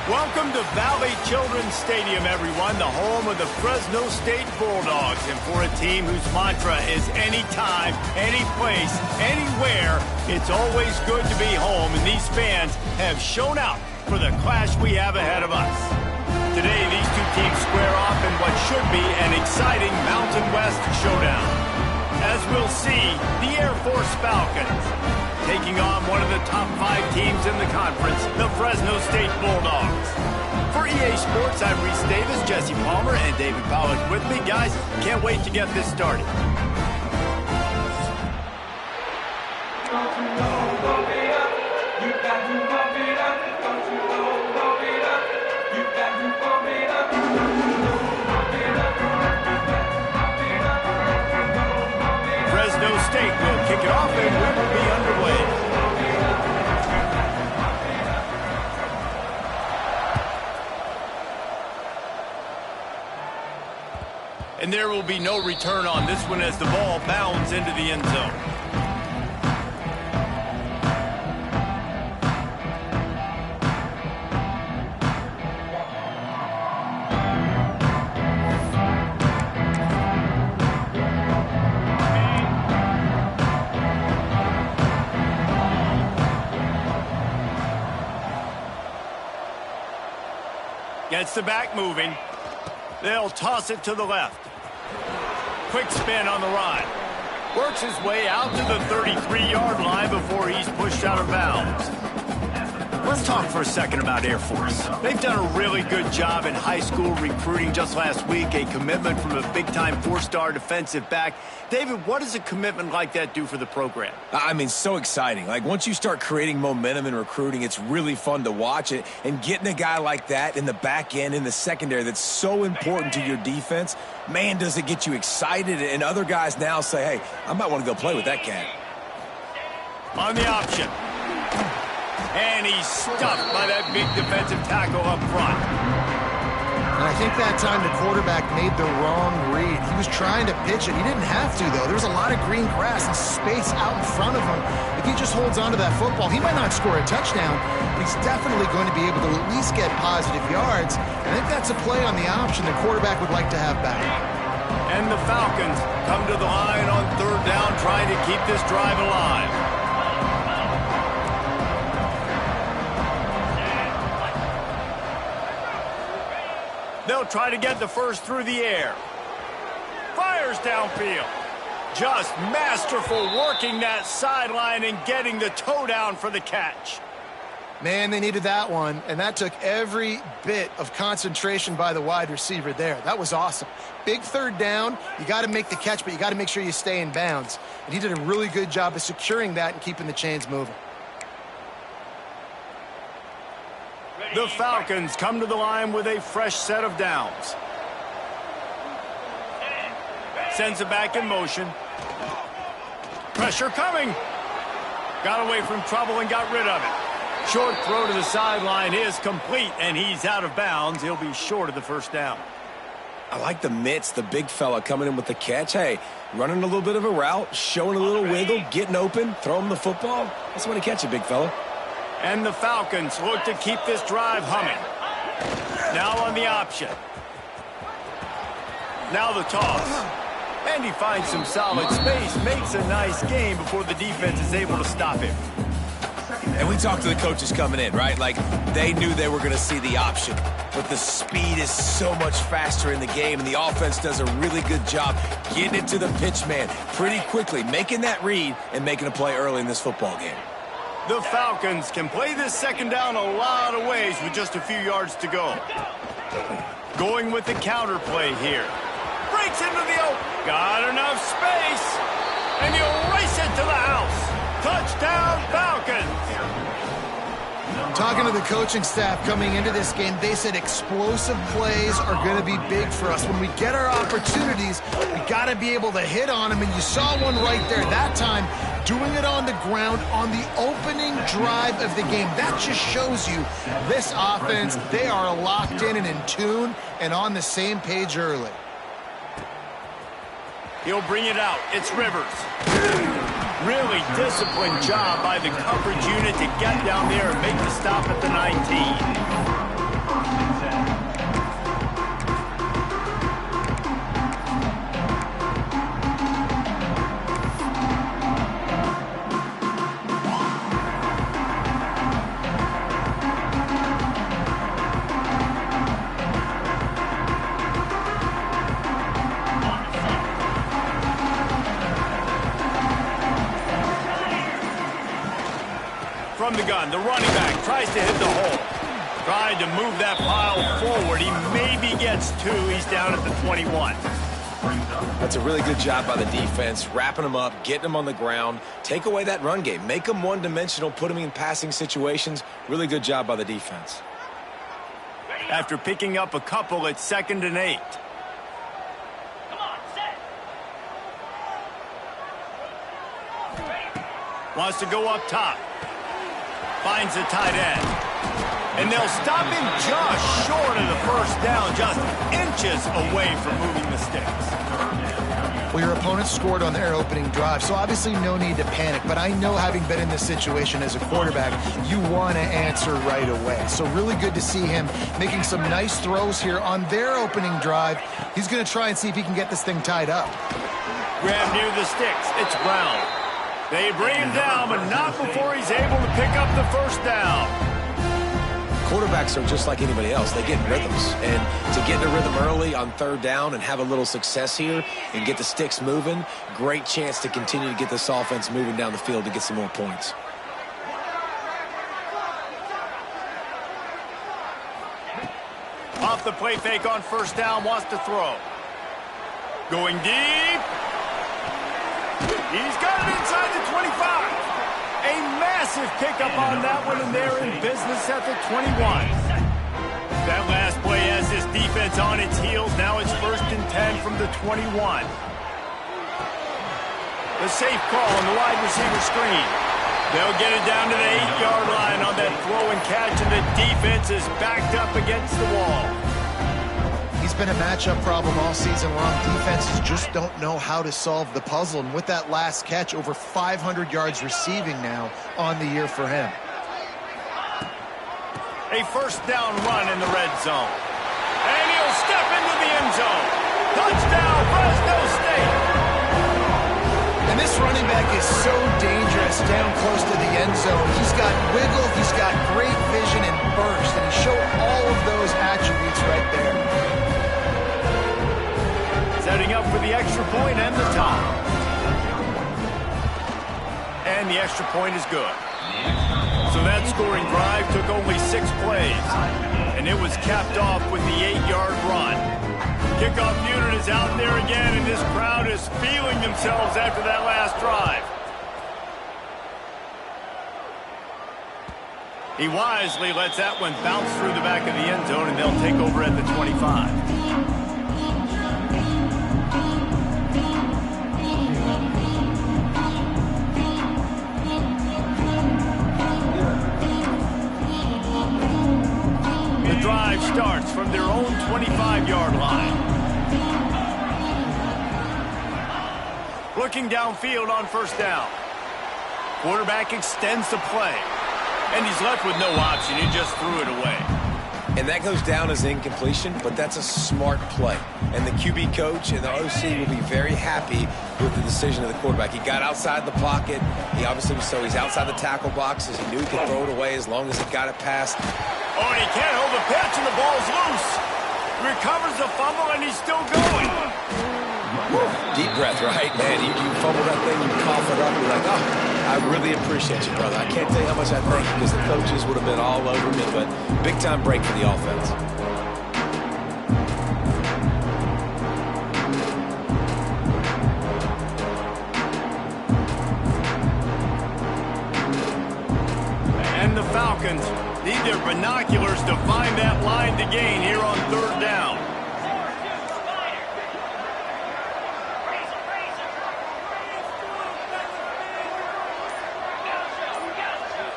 Welcome to Valley Children's Stadium, everyone, the home of the Fresno State Bulldogs. And for a team whose mantra is anytime, any place, anywhere, it's always good to be home. And these fans have shown out for the clash we have ahead of us. Today, these two teams square off in what should be an exciting Mountain West showdown. As we'll see, the Air Force Falcons taking on one of the top 5 teams in the conference, the Fresno State Bulldogs. For EA Sports, I'm Reese Davis, Jesse Palmer, and David Pollack with me. Guys, can't wait to get this started. Fresno State will kick it off and we will be underway. And there will be no return on this one as the ball bounds into the end zone. Gets the back moving. They'll toss it to the left. Quick spin on the ride. Works his way out to the 33-yard line before he's pushed out of bounds. Let's talk for a second about Air Force. They've done a really good job in high school recruiting. Just last week, a commitment from a big-time 4-star defensive back. David, what does a commitment like that do for the program? I mean, so exciting. Like, once you start creating momentum in recruiting, it's really fun to watch it. And getting a guy like that in the back end, in the secondary, that's so important to your defense, man, does it get you excited. And other guys now say, hey, I might want to go play with that cat. On the option. And he's stuffed by that big defensive tackle up front. And I think that time the quarterback made the wrong read. He was trying to pitch it. He didn't have to, though. There was a lot of green grass and space out in front of him. If he just holds on to that football, he might not score a touchdown, but he's definitely going to be able to at least get positive yards. I think that's a play on the option the quarterback would like to have back. And the Falcons come to the line on 3rd down, trying to keep this drive alive. They'll try to get the first through the air. Fires downfield. Just masterful working that sideline and getting the toe down for the catch. Man, they needed that one, and that took every bit of concentration by the wide receiver there. That was awesome. Big 3rd down. You got to make the catch, but you got to make sure you stay in bounds. And he did a really good job of securing that and keeping the chains moving. The Falcons come to the line with a fresh set of downs. Sends it back in motion. Pressure coming. Got away from trouble and got rid of it. Short throw to the sideline is complete, and he's out of bounds. He'll be short of the 1st down. I like the mitts, the big fella coming in with the catch. Hey, running a little bit of a route, showing a little wiggle, getting open, throw him the football. That's when to catch it, big fella. And the Falcons look to keep this drive humming. Now on the option. Now the toss. And he finds some solid space, makes a nice game before the defense is able to stop him. And we talked to the coaches coming in, right? Like, they knew they were going to see the option. But the speed is so much faster in the game, and the offense does a really good job getting it to the pitch man pretty quickly, making that read and making a play early in this football game. The Falcons can play this 2nd down a lot of ways with just a few yards to go. Going with the counter play here. Breaks into the open. Got enough space. And he'll race it to the house. Touchdown, Falcons. Talking to the coaching staff coming into this game, they said explosive plays are going to be big for us. When we get our opportunities, we got to be able to hit on them, and you saw one right there. That time, doing it on the ground on the opening drive of the game. That just shows you this offense, they are locked in and in tune and on the same page early. He'll bring it out. It's Rivers. Really disciplined job by the coverage unit to get down there and make the stop at the 19. from the gun. The running back tries to hit the hole. Trying to move that pile forward. He maybe gets 2. He's down at the 21. That's a really good job by the defense, wrapping them up, getting them on the ground. Take away that run game. Make them one-dimensional, put them in passing situations. Really good job by the defense. After picking up a couple, it's 2nd and 8. Wants to go up top. Finds the tight end. And they'll stop him just short of the first down, just inches away from moving the sticks. Well, your opponent scored on their opening drive, so obviously no need to panic. But I know, having been in this situation as a quarterback, you want to answer right away. So really good to see him making some nice throws here on their opening drive. He's going to try and see if he can get this thing tied up. Grab near the sticks. It's Brown. They bring him down, but not before he's able to pick up the first down. Quarterbacks are just like anybody else. They get in rhythms. And to get in a rhythm early on 3rd down and have a little success here and get the sticks moving, great chance to continue to get this offense moving down the field to get some more points. Off the play fake on first down, wants to throw. Going deep. He's got it inside the 25. A massive pickup on that one, and they're in business at the 21. That last play has this defense on its heels. Now it's 1st and 10 from the 21. The safe call on the wide receiver screen. They'll get it down to the 8-yard line on that throw and catch, and the defense is backed up against the wall. He's been a matchup problem all season long. Defenses just don't know how to solve the puzzle. And with that last catch, over 500 yards receiving now on the year for him. A first down run in the red zone. And he'll step into the end zone. Touchdown, Fresno State. And this running back is so dangerous down close to the end zone. He's got wiggle, he's got great vision and burst, and he showed all of those attributes right there. Setting up for the extra point and the top. And the extra point is good. So that scoring drive took only 6 plays. And it was capped off with the 8-yard run. Kickoff unit is out there again, and this crowd is feeling themselves after that last drive. He wisely lets that one bounce through the back of the end zone, and they'll take over at the 25. Drive starts from their own 25-yard line. Looking downfield on first down. Quarterback extends the play. And he's left with no option. He just threw it away. And that goes down as incompletion, but that's a smart play. And the QB coach and the OC will be very happy with the decision of the quarterback. He got outside the pocket. He obviously was, so he's outside the tackle boxes. He knew he could throw it away as long as he got it past. Oh, and he can't hold the pitch, and the ball's loose. Recovers the fumble, and he's still going. Woo. Deep breath, right? Man, you fumble that thing, you cough it up, you're like, oh, I really appreciate you, brother. I can't tell you how much I thank you, because the coaches would have been all over me, but big-time break for the offense. And the Falcons need their binoculars to find that line to gain here on third down.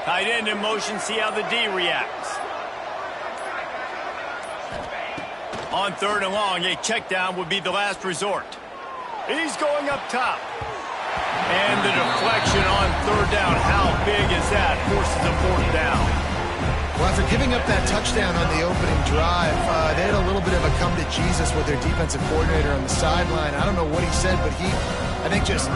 Tight end in motion, see how the D reacts. On third and long, a check down would be the last resort. He's going up top. And the deflection on third down, how big is that? Forces a fourth down. Well, after giving up that touchdown on the opening drive, they had a little bit of a come to Jesus with their defensive coordinator on the sideline. I don't know what he said, but he, I think, just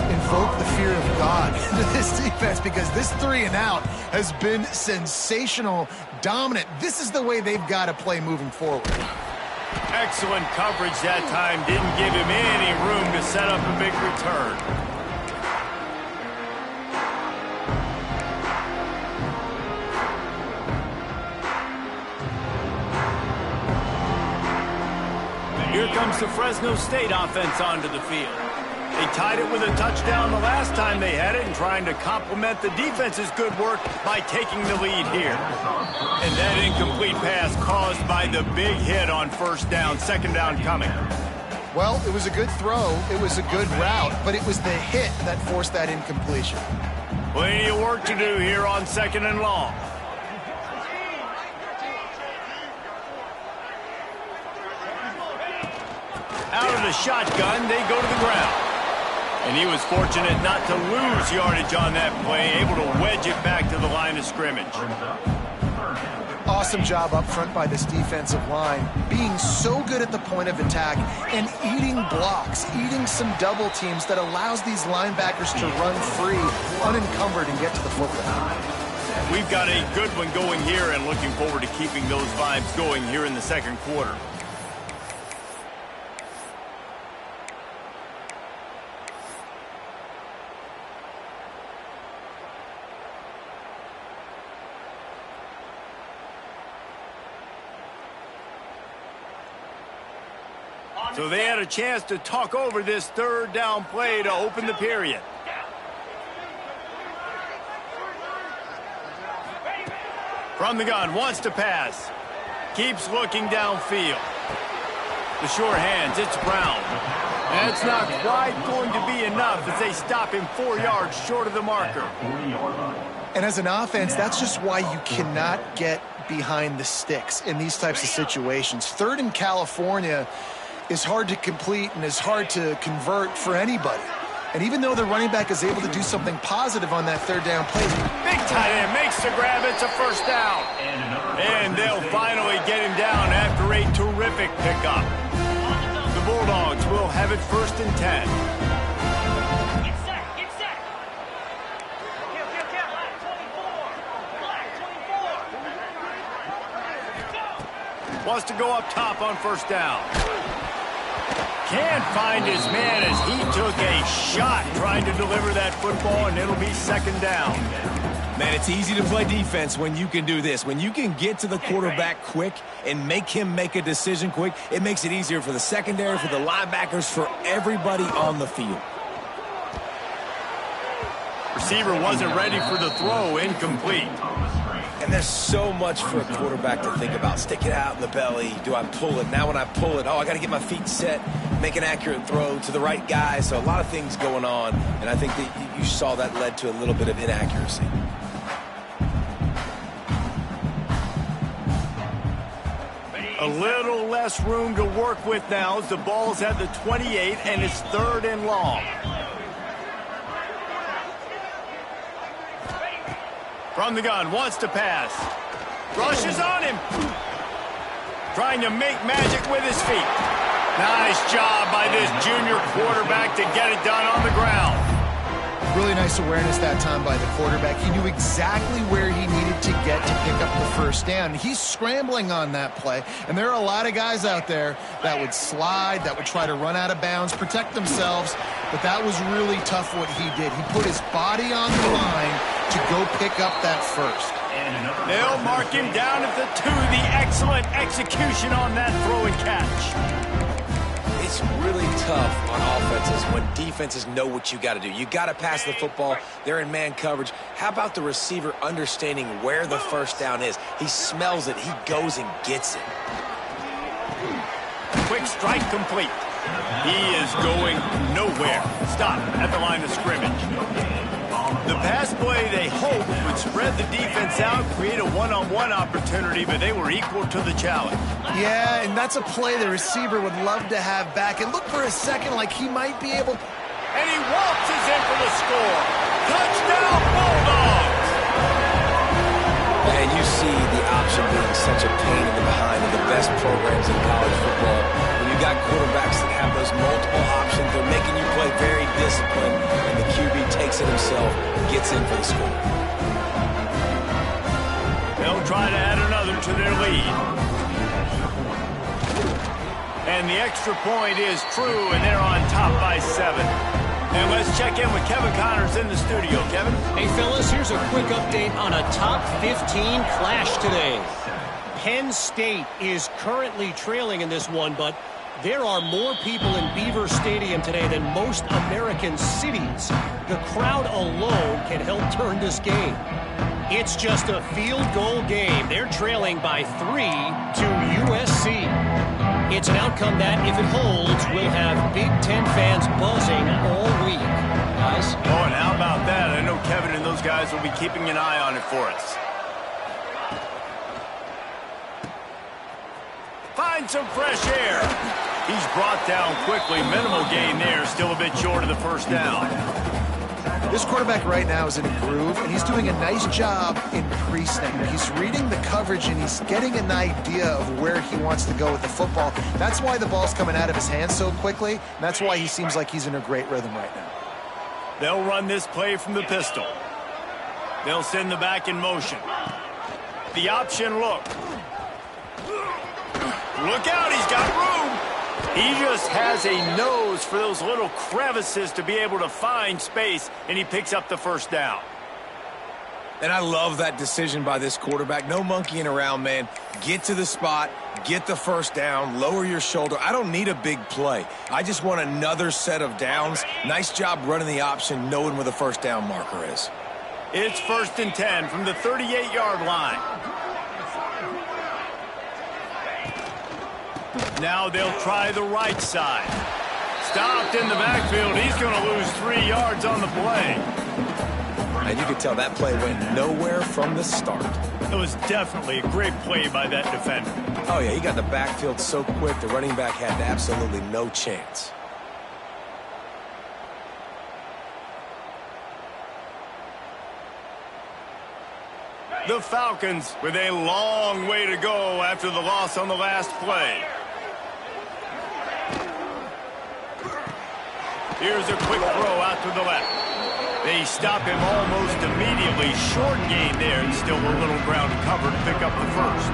invoked the fear of God into this defense, because this 3-and-out has been sensational, dominant. This is the way they've got to play moving forward. Excellent coverage that time. Didn't give him any room to set up a big return. brings the Fresno State offense onto the field. They tied it with a touchdown the last time they had it and trying to complement the defense's good work by taking the lead here. And that incomplete pass caused by the big hit on first down, second down coming. Well, it was a good throw, it was a good route, but it was the hit that forced that incompletion. Plenty of work to do here on second and long. Out of the shotgun, they go to the ground. And he was fortunate not to lose yardage on that play, able to wedge it back to the line of scrimmage. Awesome job up front by this defensive line, being so good at the point of attack and eating blocks, eating some double teams that allows these linebackers to run free, unencumbered, and get to the football. We've got a good one going here and looking forward to keeping those vibes going here in the second quarter. So they had a chance to talk over this third down play to open the period. From the gun, wants to pass. Keeps looking downfield. The short hands, it's Brown. That's not quite going to be enough as they stop him 4 yards short of the marker. And as an offense, that's just why you cannot get behind the sticks in these types of situations. Third in California is hard to complete and is hard to convert for anybody. And even though the running back is able to do something positive on that third down play. Big tight end makes the grab. It's a first down. And they'll finally get him down after a terrific pickup. The Bulldogs will have it 1st and 10. Get set. Get set. Black 24. Wants to go up top on first down. Can't find his man as he took a shot trying to deliver that football, and it'll be second down. Man, it's easy to play defense when you can do this. When you can get to the quarterback quick and make him make a decision quick, it makes it easier for the secondary, for the linebackers, for everybody on the field. Receiver wasn't ready for the throw, incomplete. And there's so much for a quarterback to think about. Stick it out in the belly. Do I pull it? Now when I pull it, I got to get my feet set, make an accurate throw to the right guy. So a lot of things going on, and I think that you saw that led to a little bit of inaccuracy. A little less room to work with now as the ball's at the 28 and it's 3rd and long. From the gun, wants to pass. Rushes on him. Trying to make magic with his feet. Nice job by this junior quarterback to get it done on the ground. Really nice awareness that time by the quarterback. He knew exactly where he needed to get to pick up the first down. He's scrambling on that play, and there are a lot of guys out there that would slide, that would try to run out of bounds, protect themselves, but that was really tough what he did. He put his body on the line to go pick up that first. They'll mark him down at the 2. The excellent execution on that throw and catch. It's really tough on offenses when defenses know what you got to do. You got to pass the football. They're in man coverage. How about the receiver understanding where the first down is? He smells it. He goes and gets it. Quick strike complete. He is going nowhere. Stop at the line of scrimmage. The pass play they hoped would spread the defense out, create a one-on-one opportunity, but they were equal to the challenge. Yeah, and that's a play the receiver would love to have back. And look for a second like he might be able to. And he waltzes in for the score. Touchdown, Bulldogs! And you see the option being such a pain in the behind of the best programs in college football. When you got quarterbacks that have those multiple options, they're making you play very disciplined, and the QB takes it himself and gets in for the score. They'll try to add another to their lead. And the extra point is true, and they're on top by 7. And let's check in with Kevin Connors in the studio. Kevin? Hey, fellas, here's a quick update on a top 15 clash today. Penn State is currently trailing in this one, but There are more people in Beaver Stadium today than most American cities. The crowd alone can help turn this game. It's just a field goal game. They're trailing by 3 to USC. It's an outcome that, if it holds, will have Big Ten fans buzzing all week. Guys? Oh, and how about that? I know Kevin and those guys will be keeping an eye on it for us. Find some fresh air. He's brought down quickly. Minimal gain there. Still a bit short of the first down. This quarterback right now is in a groove, and he's doing a nice job in pre-snap. He's reading the coverage, and he's getting an idea of where he wants to go with the football. That's why the ball's coming out of his hands so quickly, and that's why he seems like he's in a great rhythm right now. They'll run this play from the pistol. They'll send the back in motion. The option look. Look out, he's got room. He just has a nose for those little crevices to be able to find space, and he picks up the first down. And I love that decision by this quarterback. No monkeying around, man. Get to the spot, get the first down, lower your shoulder. I don't need a big play. I just want another set of downs. Nice job running the option, knowing where the first down marker is. It's 1st and 10 from the 38-yard line. Now they'll try the right side. Stopped in the backfield. He's going to lose 3 yards on the play. And you could tell that play went nowhere from the start. It was definitely a great play by that defender. Oh, yeah, he got the backfield so quick, the running back had absolutely no chance. The Falcons with a long way to go after the loss on the last play. Here's a quick throw out to the left. They stop him almost immediately. Short gain there, and still a little ground to cover to pick up the first.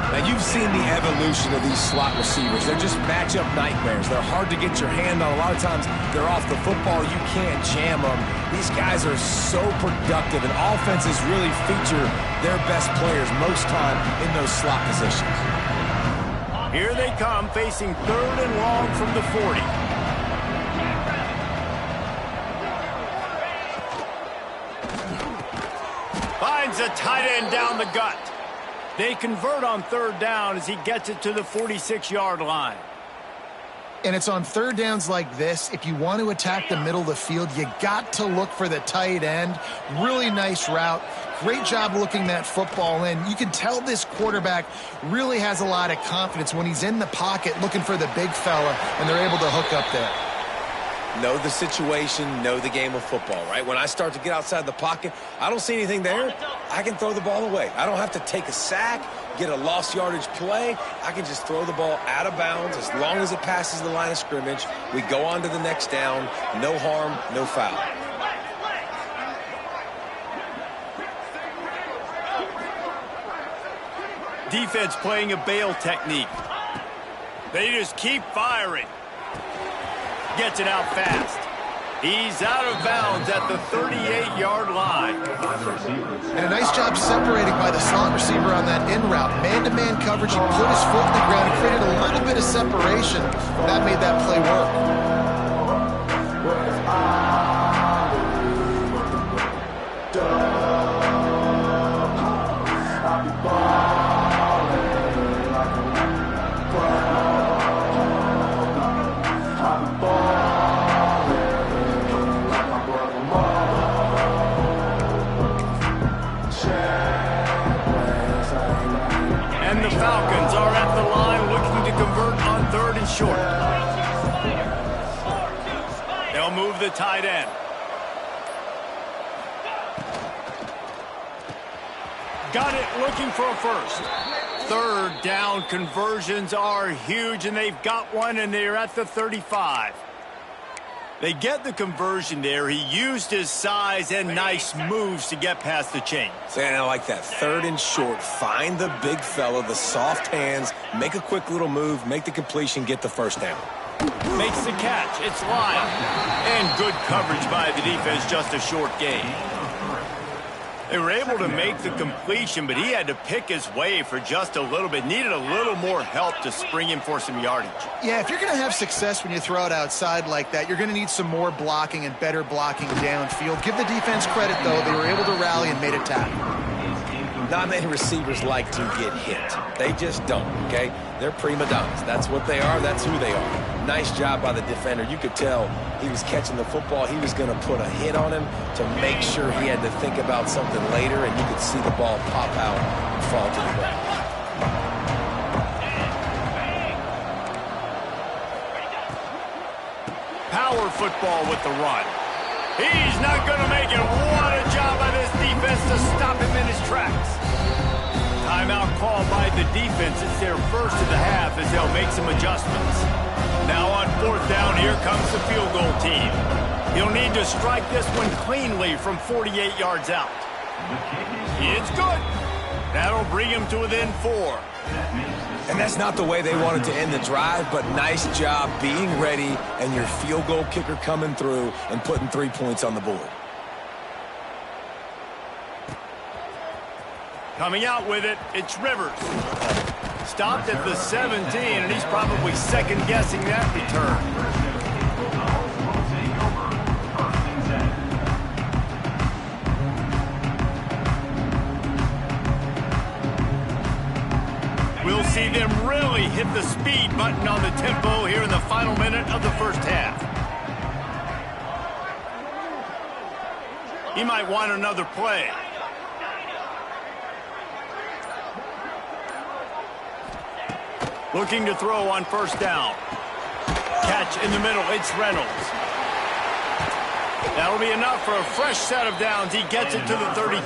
Now, you've seen the evolution of these slot receivers. They're just matchup nightmares. They're hard to get your hand on. A lot of times, they're off the football. You can't jam them. These guys are so productive, and offenses really feature their best players most time in those slot positions. Here they come, facing 3rd and long from the 40. Finds a tight end down the gut. They convert on 3rd down as he gets it to the 46-yard line. And it's on 3rd downs like this. If you want to attack the middle of the field, you got to look for the tight end. Really nice route. Great job looking that football in. You can tell this quarterback really has a lot of confidence when he's in the pocket looking for the big fella, and they're able to hook up there. Know the situation, know the game of football, right? When I start to get outside the pocket, I don't see anything there, I can throw the ball away. I don't have to take a sack, get a lost yardage play. I can just throw the ball out of bounds as long as it passes the line of scrimmage. We go on to the next down. No harm, no foul. Defense playing a bail technique. They just keep firing. Gets it out fast. He's out of bounds at the 38-yard line. And a nice job separating by the slot receiver on that in route. Man-to-man coverage. He put his foot in the ground and created a little bit of separation. That made that play work. And the Falcons are at the line looking to convert on 3rd and short. They'll move the tight end. Got it, looking for a first. 3rd down conversions are huge, and they've got one, and they're at the 35. They get the conversion there. He used his size and nice moves to get past the chains. And I like that. 3rd and short. Find the big fella, the soft hands, make a quick little move, make the completion, get the first down. Makes the catch. It's live. And good coverage by the defense, just a short gain. They were able to make the completion, but he had to pick his way for just a little bit. Needed a little more help to spring him for some yardage. Yeah, if you're going to have success when you throw it outside like that, you're going to need some more blocking and better blocking downfield. Give the defense credit, though. They were able to rally and made a tackle. Not many receivers like to get hit. They just don't, okay? They're prima donnas. That's what they are. That's who they are. Nice job by the defender. You could tell he was catching the football. He was going to put a hit on him to make sure he had to think about something later, and you could see the ball pop out and fall to the ground. Power football with the run. He's not going to make it. What a job by this defense to stop him in his tracks. Timeout called by the defense. It's their first of the half as they'll make some adjustments. Now on 4th down, here comes the field goal team. He'll need to strike this one cleanly from 48 yards out. It's good. That'll bring him to within 4. And that's not the way they wanted to end the drive, but nice job being ready and your field goal kicker coming through and putting 3 points on the board. Coming out with it, it's Rivers. Stopped at the 17, and he's probably second-guessing that return. We'll see them really hit the speed button on the tempo here in the final minute of the first half. He might want another play. Looking to throw on 1st down. Catch in the middle, it's Reynolds. That'll be enough for a fresh set of downs. He gets it to the 32.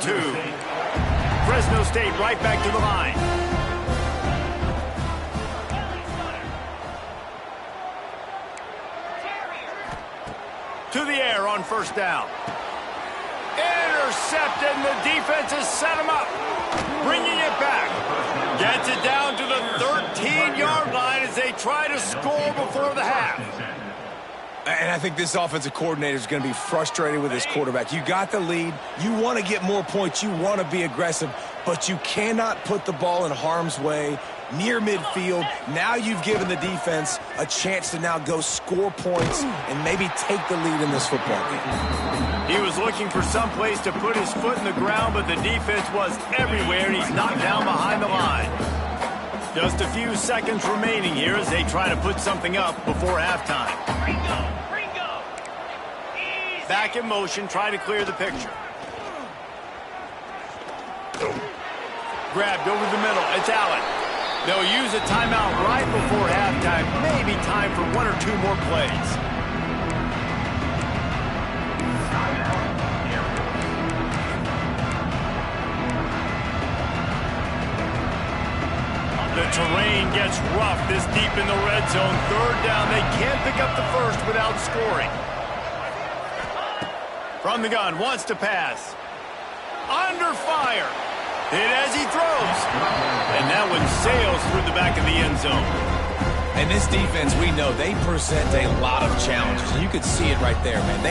Fresno State right back to the line. To the air on 1st down. Intercepted, and the defense has set him up. Bringing it back. Gets it down to the 13-yard line as they try to score before the half. And I think this offensive coordinator is going to be frustrated with his quarterback. You got the lead. You want to get more points. You want to be aggressive, but you cannot put the ball in harm's way near midfield. Now you've given the defense a chance to now go score points and maybe take the lead in this football game. He was looking for some place to put his foot in the ground, but the defense was everywhere, and he's knocked down behind the line. Just a few seconds remaining here as they try to put something up before halftime. Back in motion, try to clear the picture. Grabbed over the middle, it's Allen. They'll use a timeout right before halftime. Maybe time for 1 or 2 more plays. The terrain gets rough this deep in the red zone. 3rd down, they can't pick up the first without scoring. From the gun, wants to pass. Under fire. Hit as he throws. And that one sails through the back of the end zone. And this defense, we know, they present a lot of challenges. You could see it right there, man.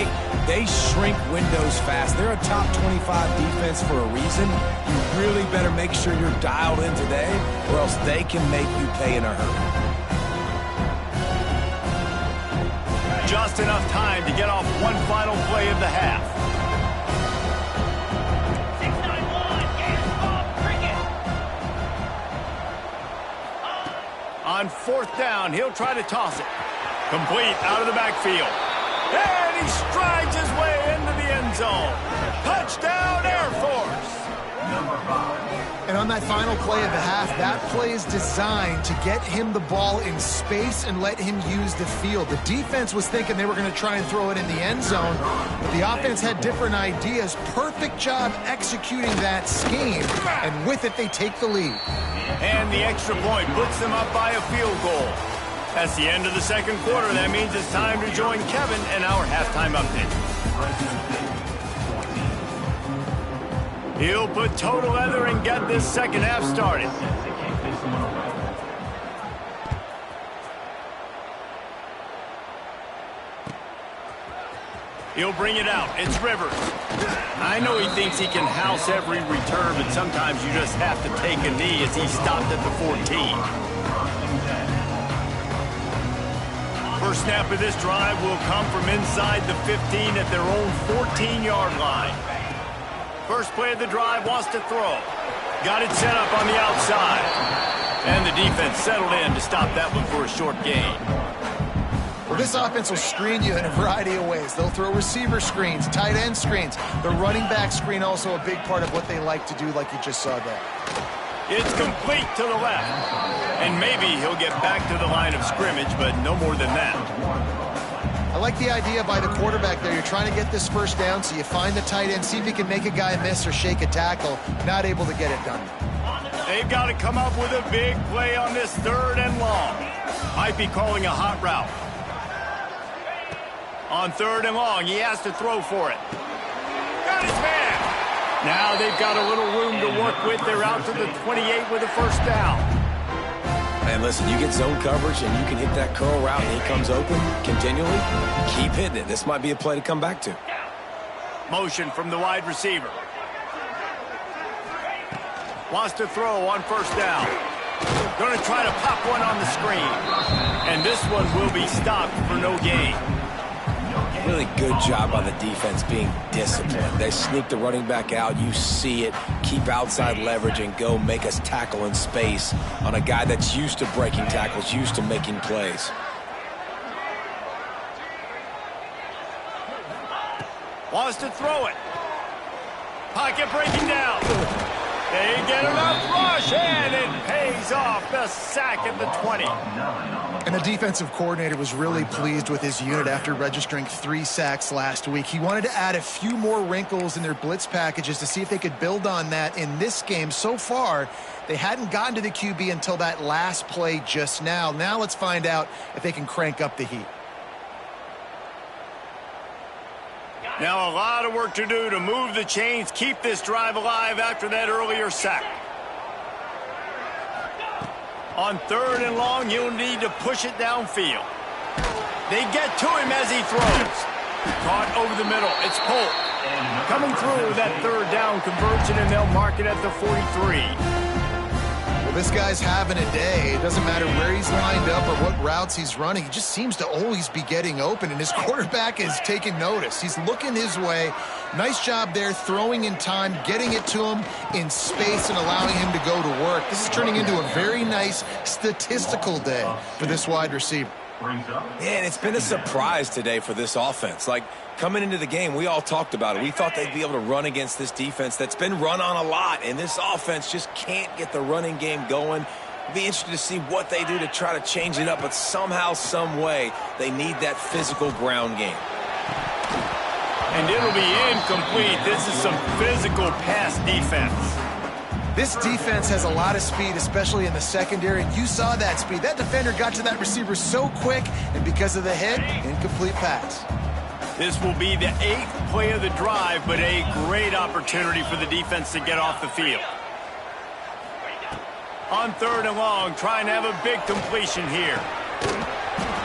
They shrink windows fast. They're a top 25 defense for a reason. You really better make sure you're dialed in today, or else they can make you pay in a hurry. Just enough time to get off one final play of the half. On 4th down, he'll try to toss it. Complete out of the backfield. And he strides his way into the end zone. Touchdown, Air Force. And on that final play of the half, that play is designed to get him the ball in space and let him use the field. The defense was thinking they were going to try and throw it in the end zone, but the offense had different ideas. Perfect job executing that scheme, and with it, they take the lead. And the extra point puts them up by a field goal. That's the end of the 2nd quarter. That means it's time to join Kevin in our halftime update. He'll put total leather and get this 2nd half started. He'll bring it out. It's Rivers. I know he thinks he can house every return, but sometimes you just have to take a knee as he stopped at the 14. First snap of this drive will come from inside the 15 at their own 14-yard line. First play of the drive, wants to throw. Got it set up on the outside. And the defense settled in to stop that one for a short gain. Well, this offense will screen you in a variety of ways. They'll throw receiver screens, tight end screens. The running back screen also a big part of what they like to do, like you just saw there. It's complete to the left. And maybe he'll get back to the line of scrimmage, but no more than that. I like the idea by the quarterback there. You're trying to get this first down, so you find the tight end, see if he can make a guy miss or shake a tackle. Not able to get it done. They've got to come up with a big play on this 3rd and long. Might be calling a hot route. On 3rd and long, he has to throw for it. Got his man. Now they've got a little room to work with. They're out to the 28 with a first down. And listen, you get zone coverage and you can hit that curl route and he comes open continually. Keep hitting it. This might be a play to come back to. Motion from the wide receiver. Wants to throw on first down. Going to try to pop one on the screen. And this one will be stopped for no gain. Really good job on the defense being disciplined. They sneak the running back out. You see it. Keep outside leverage and go make us tackle in space on a guy that's used to breaking tackles, used to making plays. Wants to throw it. Pocket breaking down. They get enough rush, and it pays off. The sack at the 20. And the defensive coordinator was really pleased with his unit after registering 3 sacks last week. He wanted to add a few more wrinkles in their blitz packages to see if they could build on that in this game. So far, they hadn't gotten to the QB until that last play just now. Now let's find out if they can crank up the heat. Now a lot of work to do to move the chains, keep this drive alive after that earlier sack. On 3rd and long, you'll need to push it downfield. They get to him as he throws. Caught over the middle. It's Polk. Coming through with that 3rd down conversion, and they'll mark it at the 43. Well, this guy's having a day. It doesn't matter where he's lined up or what routes he's running. He just seems to always be getting open, and his quarterback is taking notice. He's looking his way. Nice job there, throwing in time, getting it to him in space and allowing him to go to work. This is turning into a very nice statistical day for this wide receiver. Man, it's been a surprise today for this offense. Like, coming into the game, we all talked about it. We thought they'd be able to run against this defense that's been run on a lot, and this offense just can't get the running game going. It'll be interesting to see what they do to try to change it up, but somehow, some way, they need that physical ground game. And it'll be incomplete. This is some physical pass defense. This defense has a lot of speed, especially in the secondary, and you saw that speed. That defender got to that receiver so quick, and because of the hit, incomplete pass. This will be the 8th play of the drive, but a great opportunity for the defense to get off the field. On 3rd and long, trying to have a big completion here.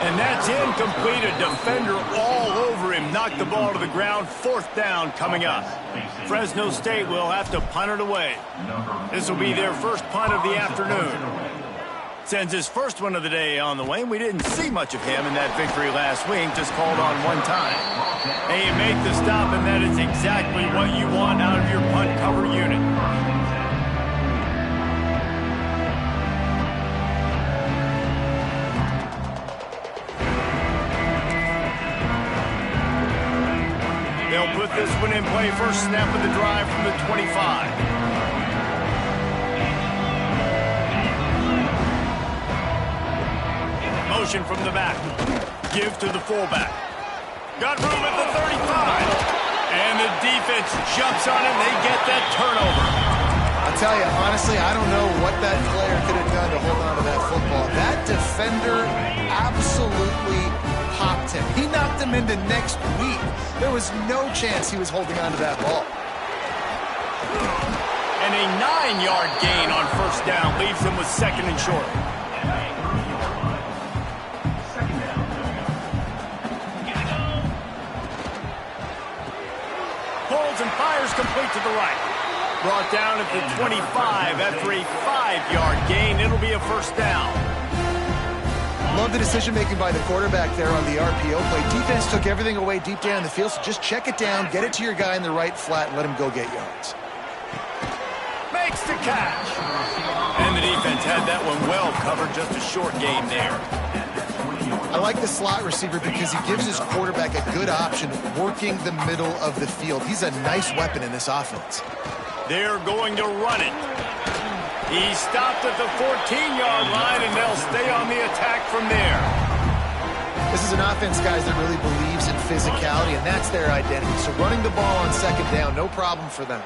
And that's incomplete. A defender all over him. Knocked the ball to the ground. 4th down coming up. Fresno State will have to punt it away. This will be their first punt of the afternoon. Sends his first one of the day on the way. We didn't see much of him in that victory last week. Just called on one time. And you make the stop, and that is exactly what you want out of your punt cover unit. They'll put this one in play. First snap of the drive from the 25. Motion from the back. Give to the fullback. Got room at the 35. And the defense jumps on him. They get that turnover. I'll tell you, honestly, I don't know what that player could have done to hold on to that football. That defender absolutely popped him. He knocked him into next week. There was no chance he was holding on to that ball. And a 9-yard gain on first down leaves them with 2nd and short. Holds throws and fires complete to the right. Brought down at the 25 after a 5-yard gain. It'll be a first down. Love the decision-making by the quarterback there on the RPO play. Defense took everything away deep down the field, so just check it down, get it to your guy in the right flat, and let him go get yards. Makes the catch. And the defense had that one well covered, just a short gain there. I like the slot receiver because he gives his quarterback a good option working the middle of the field. He's a nice weapon in this offense. They're going to run it. He stopped at the 14-yard line, and they'll stay on the attack from there. This is an offense, guys, that really believes in physicality, and that's their identity. So running the ball on second down, no problem for them.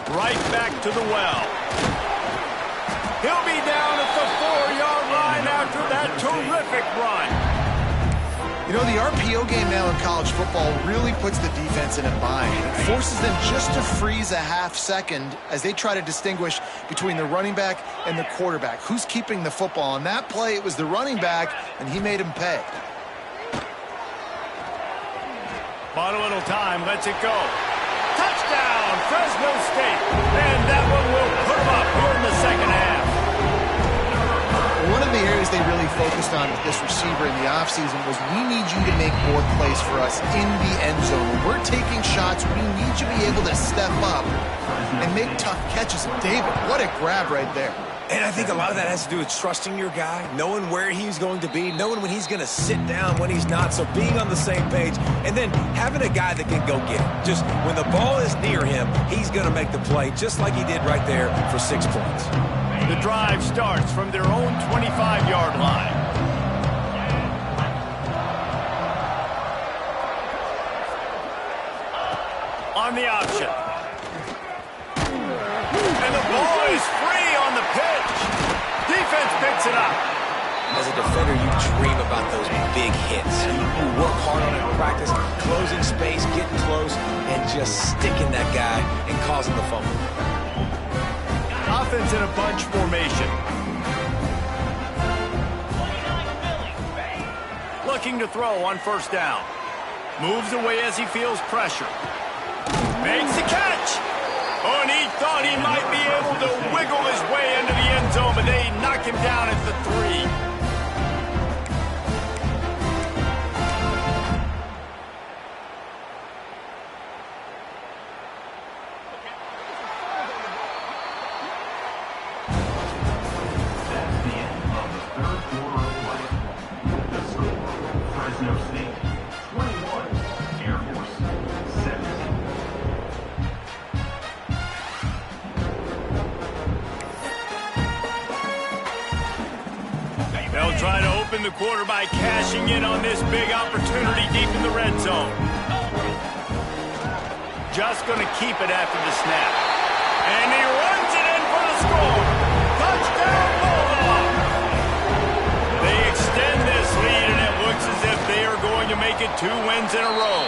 Right back to the well. He'll be down at the 4-yard line after that terrific run. You know, the RPO game now in college football really puts the defense in a bind. It forces them just to freeze a half second as they try to distinguish between the running back and the quarterback. Who's keeping the football? On that play, it was the running back, and he made him pay. Bought a little time, lets it go. Touchdown, Fresno State. And that one will put them up here in the second half. One of the areas they really focused on with this receiver in the offseason was we need you to make more plays for us in the end zone. When we're taking shots, we need you to be able to step up and make tough catches. David, what a grab right there. And I think a lot of that has to do with trusting your guy, knowing where he's going to be, knowing when he's going to sit down, when he's not, so being on the same page, and then having a guy that can go get it. Just when the ball is near him, he's going to make the play, just like he did right there for 6 points. The drive starts from their own 25-yard line. On the option. And the ball is free on the pitch. Defense picks it up. As a defender, you dream about those big hits. You work hard on it in practice, closing space, getting close, and just sticking that guy and causing the fumble. Offense in a bunch formation. Looking to throw on first down. Moves away as he feels pressure. Makes the catch. Oh, and he thought he might be able to wiggle his way into the end zone, but they knock him down at the 3. Fresno State, 21, Air Force, 17. They'll try to open the quarter by cashing in on this big opportunity deep in the red zone. Just going to keep it after the snap. And he runs it in for the score. Touchdown, Bulldogs! They extend this lead, and it looks as if they are going to make it 2 wins in a row.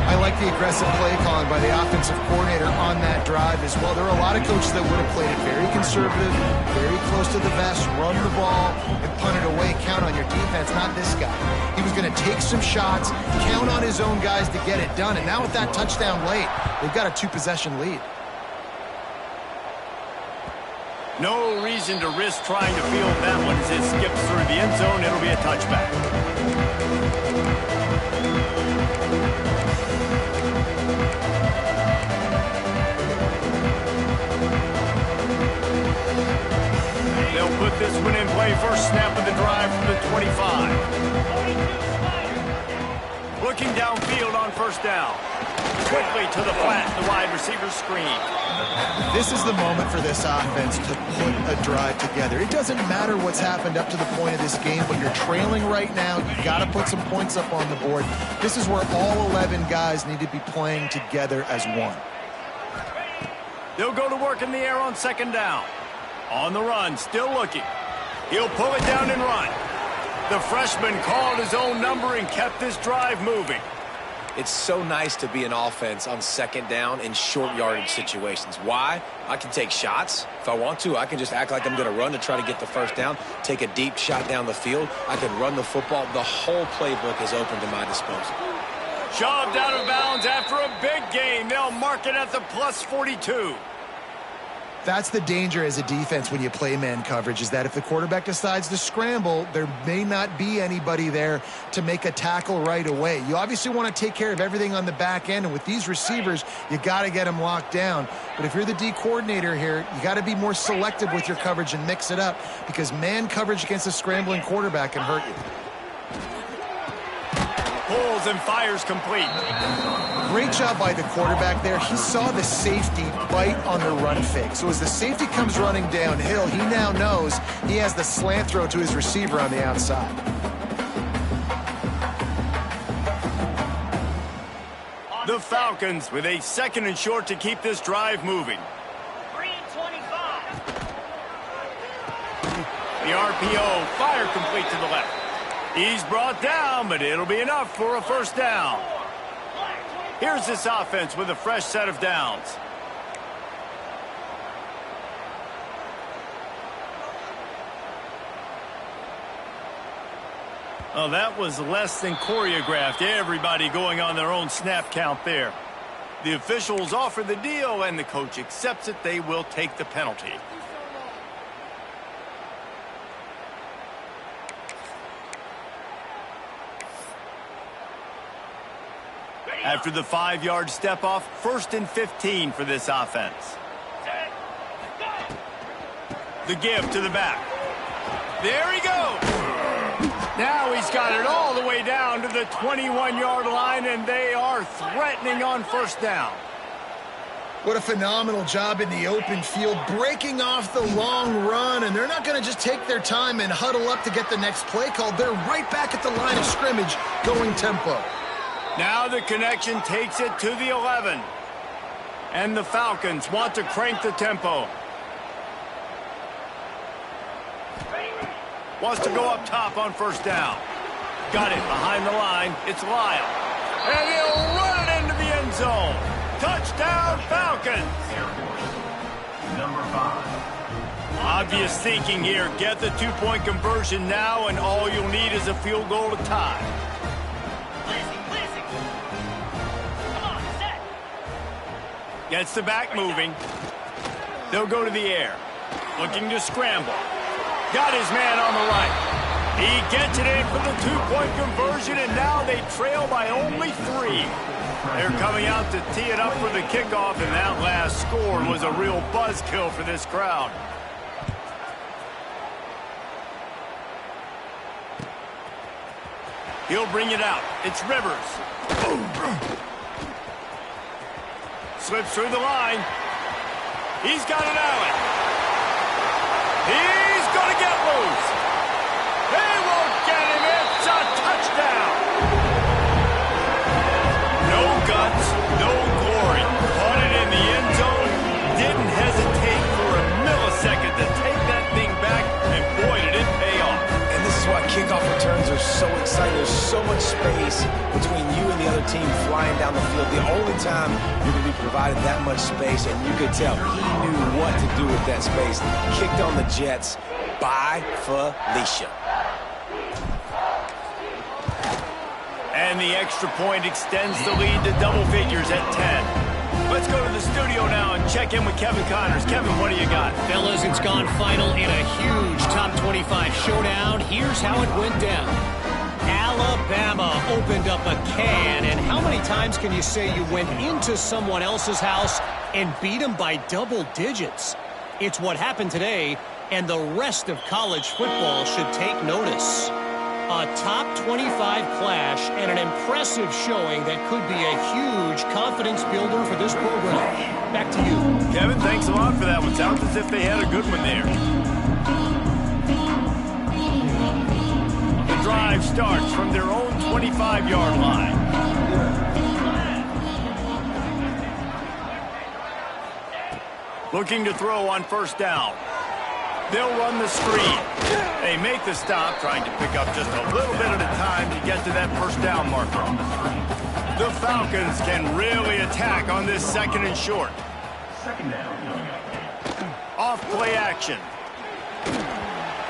I like the aggressive play calling by the offensive coordinator on that drive as well. There are a lot of coaches that would have played it very conservative, very close to the vest, run the ball, and punt it away, count on your defense, not this guy. He was going to take some shots, count on his own guys to get it done, and now with that touchdown late, they've got a 2-possession lead. No reason to risk trying to field that one as it skips through the end zone. It'll be a touchback. They'll put this one in play. First snap of the drive from the 25. Looking downfield on first down. Quickly to the flat, the wide receiver screen. This is the moment for this offense to put a drive together. It doesn't matter what's happened up to the point of this game, but you're trailing right now. You've got to put some points up on the board. This is where all 11 guys need to be playing together as one. They'll go to work in the air on second down. On the run, still looking. He'll pull it down and run. The freshman called his own number and kept this drive moving. It's so nice to be an offense on second down in short yardage situations. Why? I can take shots. If I want to, I can just act like I'm going to run to try to get the first down, take a deep shot down the field. I can run the football. The whole playbook is open to my disposal. Shoved out of bounds after a big gain. They'll mark it at the plus 42. That's the danger as a defense when you play man coverage, is that if the quarterback decides to scramble, there may not be anybody there to make a tackle right away. You obviously want to take care of everything on the back end, and with these receivers, you got to get them locked down. But if you're the D coordinator here, you got to be more selective with your coverage and mix it up, because man coverage against a scrambling quarterback can hurt you. Pulls and fires complete. Great job by the quarterback there. He saw the safety bite on the run fake. So as the safety comes running downhill, he now knows he has the slant throw to his receiver on the outside. The Falcons with a 2nd and short to keep this drive moving. 3:25. The RPO, fire complete to the left. He's brought down, but it'll be enough for a first down. Here's this offense with a fresh set of downs. Oh, that was less than choreographed. Everybody going on their own snap count there. The officials offer the deal, and the coach accepts it. They will take the penalty. After the 5-yard step off, 1st and 15 for this offense. The give to the back. There he goes. Now he's got it all the way down to the 21-yard line, and they are threatening on first down. What a phenomenal job in the open field, breaking off the long run, and they're not going to just take their time and huddle up to get the next play called. They're right back at the line of scrimmage, going tempo. Now the connection takes it to the 11. And the Falcons want to crank the tempo. Wants to go up top on first down. Got it behind the line. It's Lyle. And he'll run it into the end zone. Touchdown, Falcons. Number 5. Obvious thinking here. Get the 2-point conversion now, and all you'll need is a field goal to tie. Gets the back moving. They'll go to the air. Looking to scramble. Got his man on the right. He gets it in for the 2-point conversion, and now they trail by only 3. They're coming out to tee it up for the kickoff, and that last score was a real buzzkill for this crowd. He'll bring it out. It's Rivers. Slips through the line. He's got it, Allen. He's going to get loose. They won't get him. It's a touchdown. No guts, no glory. Caught it in the end zone. Didn't hesitate for a millisecond to take that thing back, and boy, did it pay off. And this is why kickoff returns are so exciting. There's so much space between you and the other team flying down the field. The only time you're going to be provided that much space, and you could tell he knew what to do with that space. Kicked on the Jets by Felicia. And the extra point extends the lead to double figures at 10. Let's go to the studio now and check in with Kevin Connors. Kevin, what do you got? Fellas, it's gone final in a huge top 25 showdown. Here's how it went down. Alabama opened up a can, and how many times can you say you went into someone else's house and beat them by double digits? It's what happened today, and the rest of college football should take notice. A top 25 clash and an impressive showing that could be a huge confidence builder for this program. Back to you. Kevin, thanks a lot for that one. Sounds as if they had a good one there. The drive starts from their own 25-yard line. Looking to throw on first down. They'll run the screen. They make the stop, trying to pick up just a little bit at a time to get to that first down marker. The Falcons can really attack on this 2nd and short. Second down. Off play action.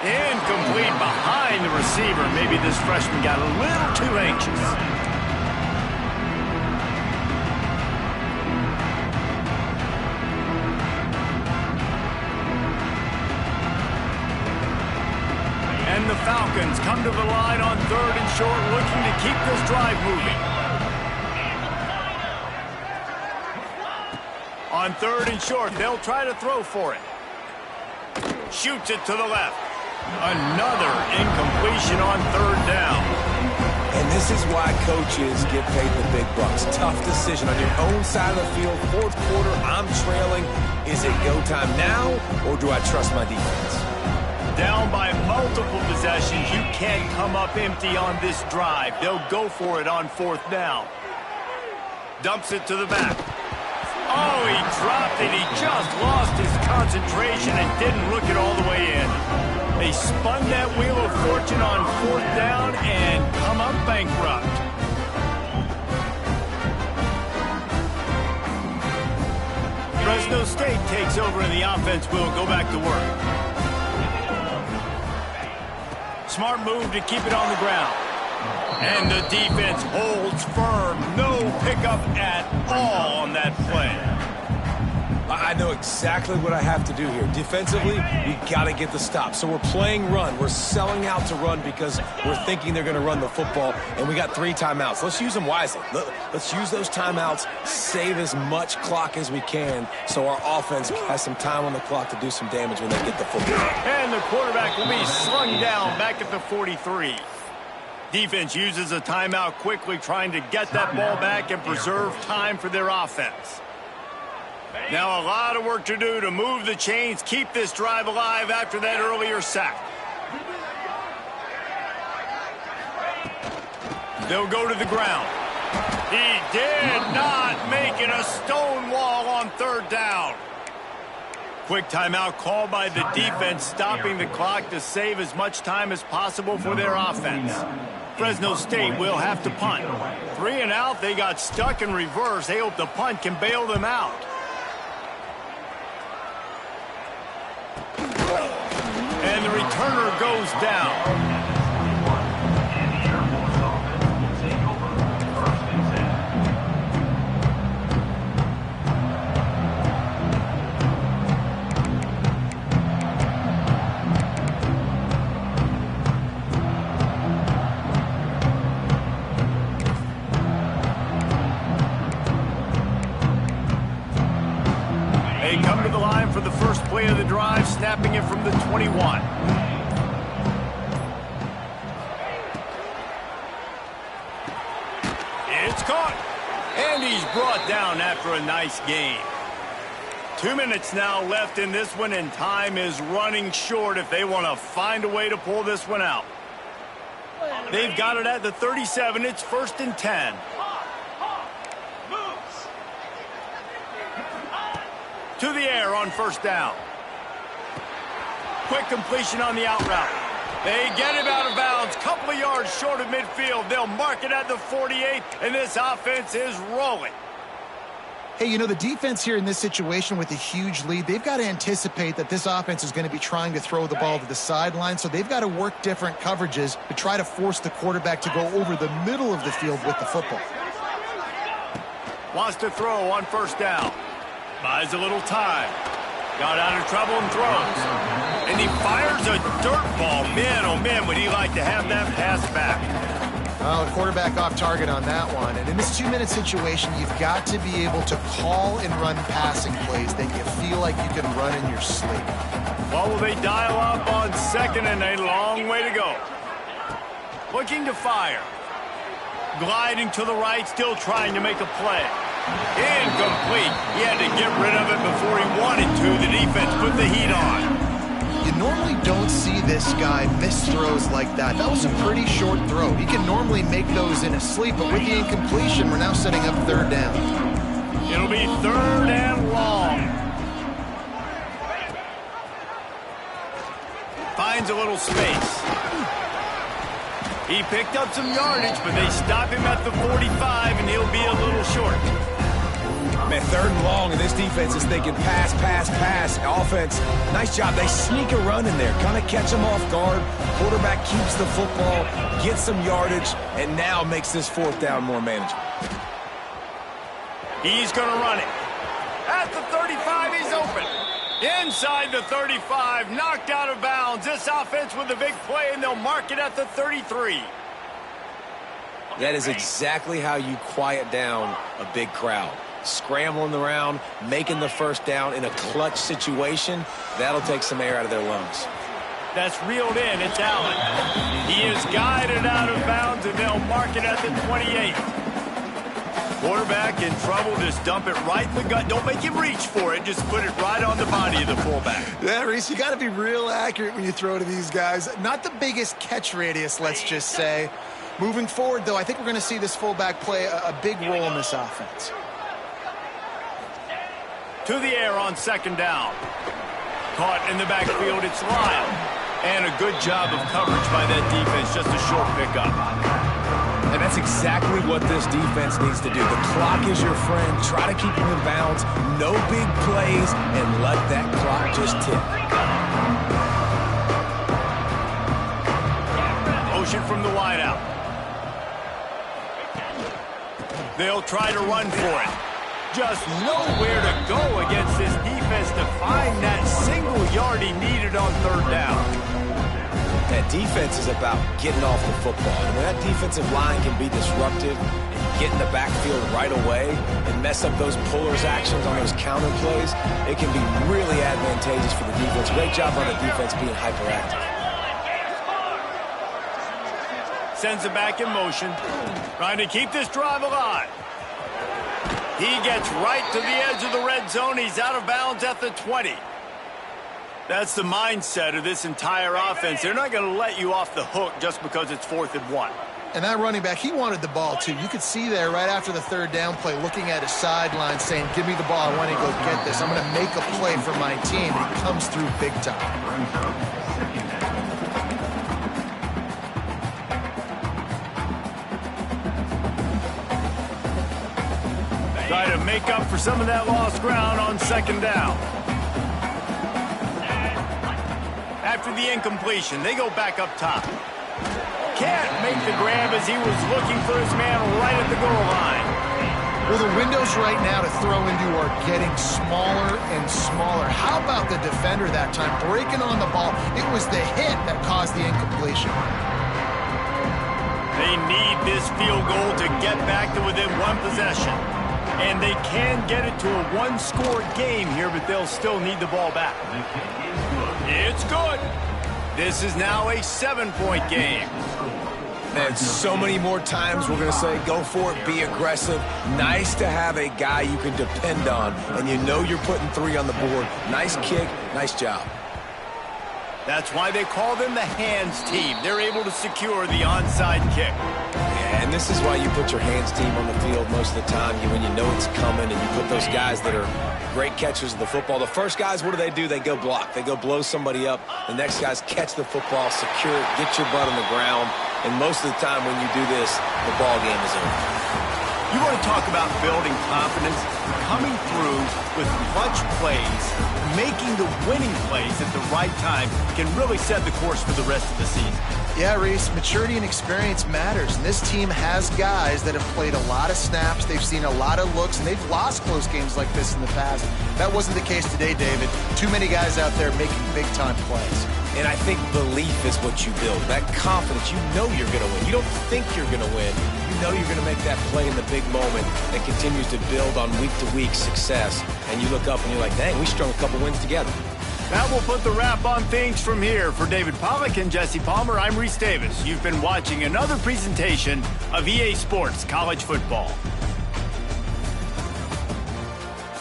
Incomplete behind the receiver. Maybe this freshman got a little too anxious. come to the line on 3rd and short, looking to keep this drive moving. On 3rd and short, they'll try to throw for it. Shoots it to the left. Another incompletion on 3rd down. And this is why coaches get paid the big bucks. Tough decision on your own side of the field. 4th quarter, I'm trailing. Is it go time now, or do I trust my defense? Down by multiple possessions, you can't come up empty on this drive. They'll go for it on 4th down. Dumps it to the back. Oh, he dropped it. He just lost his concentration and didn't look it all the way in. They spun that wheel of fortune on 4th down and come up bankrupt. Fresno State takes over and the offense will go back to work. Smart move to keep it on the ground. And the defense holds firm. No pickup at all on that play. I know exactly what I have to do here. Defensively, we got to get the stop. So we're playing run. We're selling out to run because we're thinking they're going to run the football, and we got 3 timeouts. Let's use them wisely. Let's use those timeouts, save as much clock as we can so our offense has some time on the clock to do some damage when they get the football. And the quarterback will be slung down back at the 43. Defense uses a timeout quickly, trying to get that ball back and preserve time for their offense. Now a lot of work to do to move the chains, keep this drive alive after that earlier sack. They'll go to the ground. He did not make it a stone wall on 3rd down. Quick timeout called by the defense, stopping the clock to save as much time as possible for their offense. Fresno State will have to punt. 3 and out, they got stuck in reverse. They hope the punt can bail them out. And the returner goes down. They come to the line for the first play of the drive, snapping it from the 21. It's caught. And he's brought down after a nice gain. 2 minutes now left in this one, and time is running short if they want to find a way to pull this one out. They've got it at the 37. It's 1st and 10. To the air on 1st down. Quick completion on the out route. They get him out of bounds. Couple of yards short of midfield. They'll mark it at the 48, and this offense is rolling. Hey, you know, the defense here in this situation with a huge lead, they've got to anticipate that this offense is going to be trying to throw the ball to the sideline, so they've got to work different coverages to try to force the quarterback to go over the middle of the field with the football. Wants to throw on 1st down. Buys a little time. Got out of trouble and throws. And he fires a dirt ball. Man, oh man, would he like to have that pass back. Well, the quarterback off target on that one. And in this 2-minute situation, you've got to be able to call and run passing plays that you feel like you can run in your sleep. Well, will they dial up on 2nd and a long way to go? Looking to fire. Gliding to the right, still trying to make a play. Incomplete. He had to get rid of it before he wanted to. The defense put the heat on. You normally don't see this guy miss throws like that. That was a pretty short throw. He can normally make those in his sleep, but with the incompletion, we're now setting up 3rd down. It'll be 3rd and long. Finds a little space. He picked up some yardage, but they stop him at the 45, and he'll be a little short. Man, 3rd and long, and this defense is thinking pass, pass, pass. Offense, nice job. They sneak a run in there, kind of catch them off guard. Quarterback keeps the football, gets some yardage, and now makes this 4th down more manageable. He's going to run it. At the 35, he's open. Inside the 35, knocked out of bounds. This offense with a big play, and they'll mark it at the 33. That is exactly how you quiet down a big crowd. Scrambling around, making the first down in a clutch situation, that'll take some air out of their lungs. That's reeled in. It's Allen. He is guided out of bounds, and they'll mark it at the 28. Quarterback in trouble, just dump it right in the gut. Don't make him reach for it. Just put it right on the body of the fullback. Yeah, Reese, you got to be real accurate when you throw to these guys. Not the biggest catch radius, let's just say. Moving forward, though, I think we're going to see this fullback play a big role in this offense. To the air on second down. Caught in the backfield, it's Lyle. And a good job of coverage by that defense, just a short pickup. And that's exactly what this defense needs to do. The clock is your friend. Try to keep him in bounds. No big plays, and let that clock just tick. Motion from the wideout. They'll try to run for it. Just nowhere to go against this defense to find that single yard he needed on third down. That defense is about getting off the football. And when that defensive line can be disruptive and get in the backfield right away and mess up those pullers actions on those counter plays, it can be really advantageous for the defense. Great job on the defense being hyperactive. Sends it back in motion. Trying to keep this drive alive. He gets right to the edge of the red zone. He's out of bounds at the 20. That's the mindset of this entire offense. They're not going to let you off the hook just because it's 4th and 1. And that running back, he wanted the ball, too. You could see there right after the third down play, looking at his sideline, saying, give me the ball. I want to go get this. I'm going to make a play for my team. And he comes through big time. Try to make up for some of that lost ground on second down. After the incompletion, they go back up top. Can't make the grab as he was looking for his man right at the goal line. Well, the windows right now to throw into are getting smaller and smaller. How about the defender that time breaking on the ball? It was the hit that caused the incompletion. They need this field goal to get back to within one possession. And they can get it to a one-score game here, but they'll still need the ball back. It's good. This is now a 7-point game. And so many more times we're going to say, go for it, be aggressive. Nice to have a guy you can depend on, and you know you're putting 3 on the board. Nice kick, nice job. That's why they call them the hands team. They're able to secure the onside kick. Yeah, and this is why you put your hands team on the field most of the time. When you know it's coming, and you put those guys that are great catchers of the football. The first guys, what do? They go block. They go blow somebody up. The next guys catch the football, secure it, get your butt on the ground. And most of the time when you do this, the ball game is over. You want to talk about building confidence? Coming through with clutch plays, making the winning plays at the right time can really set the course for the rest of the season. Yeah, Reese, maturity and experience matters. And this team has guys that have played a lot of snaps. They've seen a lot of looks, and they've lost close games like this in the past. That wasn't the case today, David. Too many guys out there making big-time plays. And I think belief is what you build. That confidence, you know you're going to win. You don't think you're going to win. You know you're going to make that play in the big moment that continues to build on week-to-week success. And you look up and you're like, dang, we strung a couple wins together. That will put the wrap on things from here. For David Pollack and Jesse Palmer, I'm Reese Davis. You've been watching another presentation of EA Sports College Football.